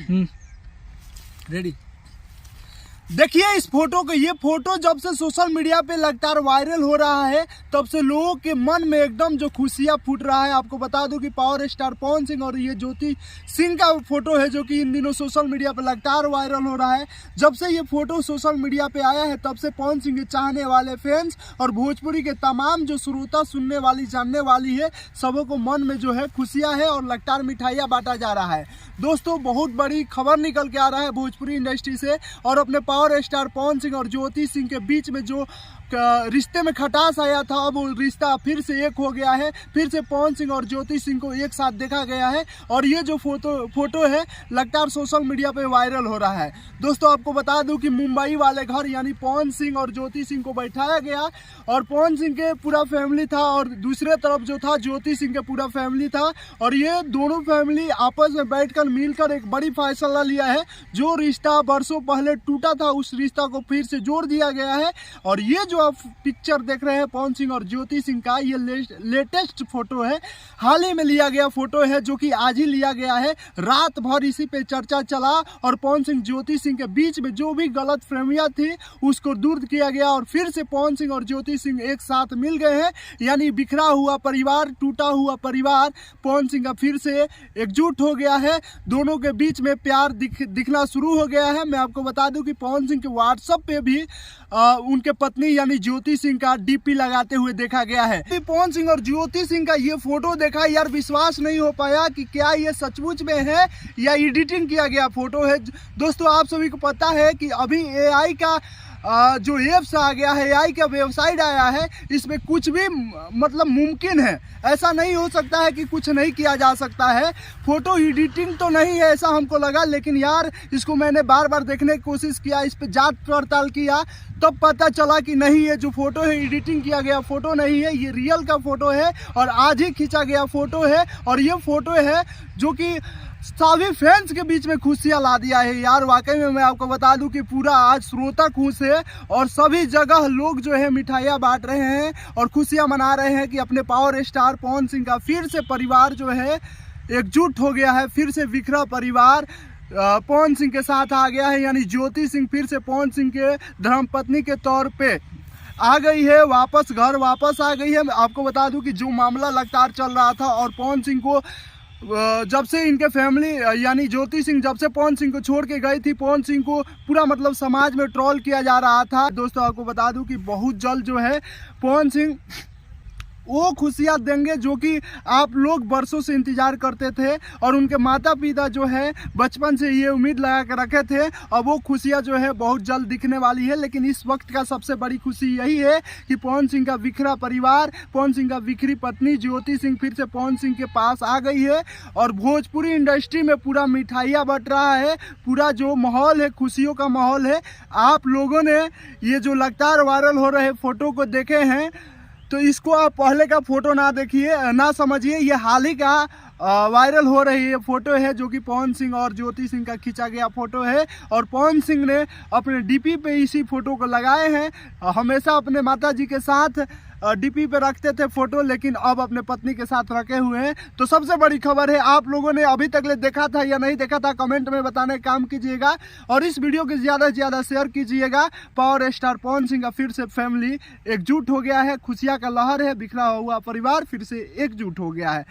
Ready. देखिए इस photo को, ये फोटो जब से सोशल मीडिया पे लगातार वायरल हो रहा है तब से लोगों के मन में एकदम जो खुशियां फूट रहा है। आपको बता दूं कि पावर स्टार पवन सिंह और ये ज्योति सिंह का फोटो है जो कि इन दिनों सोशल मीडिया पे लगातार वायरल हो रहा है। जब से ये फोटो सोशल मीडिया पे आया है तब से पवन सिंह के चाहने वाले फैंस और भोजपुरी के तमाम जो श्रोता, सुनने वाली, जानने वाली है, सबों को मन में जो है खुशियाँ है और लगातार मिठाइयाँ बांटा जा रहा है। दोस्तों बहुत बड़ी खबर निकल के आ रहा है भोजपुरी इंडस्ट्री से, और अपने पावर स्टार पवन सिंह और ज्योति सिंह के बीच में जो रिश्ते में खटास आया था, अब वो रिश्ता फिर से एक हो गया है। फिर से पवन सिंह और ज्योति सिंह को एक साथ देखा गया है और ये जो फोटो है लगातार सोशल मीडिया पे वायरल हो रहा है। दोस्तों आपको बता दूं कि मुंबई वाले घर यानी पवन सिंह और ज्योति सिंह को बैठाया गया और पवन सिंह के पूरा फैमिली था और दूसरे तरफ जो था ज्योति सिंह के पूरा फैमिली था, और ये दोनों फैमिली आपस में बैठकर मिलकर एक बड़ी फैसला लिया है। जो रिश्ता बरसों पहले टूटा था उस रिश्ता को फिर से जोड़ दिया गया है। और ये जो आप पिक्चर देख रहे हैं पवन सिंह और ज्योति सिंह का, ये लेटेस्ट फोटो है, हाल ही में लिया गया फोटो है जो कि आज ही लिया गया है। रात भर इसी पे चर्चा चला और पवन सिंह ज्योति सिंह के बीच में जो भी गलत फहमियां थी उसको दूर किया गया और फिर से पवन सिंह और ज्योति सिंह एक साथ मिल गए हैं। यानी बिखरा हुआ परिवार, टूटा हुआ परिवार पवन सिंह का फिर से एकजुट हो गया है। दोनों के बीच में प्यार दिखना शुरू हो गया है। मैं आपको बता दूं कि पवन सिंह के व्हाट्सएप पे भी उनके पत्नी यानी ज्योति सिंह का डीपी लगाते हुए देखा गया है। पवन सिंह और ज्योति सिंह का ये फोटो देखा यार, विश्वास नहीं हो पाया कि क्या ये सचमुच में है या एडिटिंग किया गया फोटो है। दोस्तों आप सभी को पता है कि अभी एआई का जो एप्स आ गया है, एआई का वेबसाइट आया है, इसमें कुछ भी मतलब मुमकिन है। ऐसा नहीं हो सकता है कि कुछ नहीं किया जा सकता है। फोटो एडिटिंग तो नहीं है ऐसा हमको लगा, लेकिन यार इसको मैंने बार बार देखने की कोशिश किया, इस पर जांच पड़ताल किया, तब पता चला कि नहीं, ये जो फोटो है एडिटिंग किया गया फोटो नहीं है, ये रियल का फोटो है और आज ही खींचा गया फोटो है। और ये फोटो है जो कि सभी फैंस के बीच में खुशियां ला दिया है यार। वाकई में मैं आपको बता दूं कि पूरा आज श्रोता खुश है और सभी जगह लोग जो है मिठाइयाँ बांट रहे हैं और खुशियां मना रहे हैं कि अपने पावर स्टार पवन सिंह का फिर से परिवार जो है एकजुट हो गया है। फिर से बिखरा परिवार पवन सिंह के साथ आ गया है, यानी ज्योति सिंह फिर से पवन सिंह के धर्मपत्नी के तौर पे आ गई है, वापस घर वापस आ गई है। आपको बता दूं कि जो मामला लगातार चल रहा था और पवन सिंह को जब से इनके फैमिली यानी ज्योति सिंह जब से पवन सिंह को छोड़ के गई थी, पवन सिंह को पूरा मतलब समाज में ट्रोल किया जा रहा था। दोस्तों आपको बता दूं कि बहुत जल्द जो है पवन सिंह वो खुशियाँ देंगे जो कि आप लोग बरसों से इंतजार करते थे और उनके माता पिता जो है बचपन से ये उम्मीद लगा कर रखे थे। अब वो खुशियाँ जो है बहुत जल्द दिखने वाली है। लेकिन इस वक्त का सबसे बड़ी खुशी यही है कि पवन सिंह का बिखरा परिवार, पवन सिंह का बिखरी पत्नी ज्योति सिंह फिर से पवन सिंह के पास आ गई है और भोजपुरी इंडस्ट्री में पूरा मिठाइयाँ बट रहा है। पूरा जो माहौल है खुशियों का माहौल है। आप लोगों ने ये जो लगातार वायरल हो रहे फोटो को देखे हैं तो इसको आप पहले का फोटो ना देखिए, ना समझिए, ये हाल ही का वायरल हो रही है फोटो है जो कि पवन सिंह और ज्योति सिंह का खींचा गया फोटो है। और पवन सिंह ने अपने डीपी पे इसी फोटो को लगाए हैं। हमेशा अपने माता जी के साथ डीपी पे रखते थे फोटो, लेकिन अब अपने पत्नी के साथ रखे हुए हैं। तो सबसे बड़ी खबर है, आप लोगों ने अभी तक ले देखा था या नहीं देखा था कमेंट में बताने का काम कीजिएगा और इस वीडियो को ज़्यादा से ज़्यादा शेयर कीजिएगा। पावर स्टार पवन सिंह का फिर से फैमिली एकजुट हो गया है, खुशियाँ का लहर है, बिखरा हुआ परिवार फिर से एकजुट हो गया है।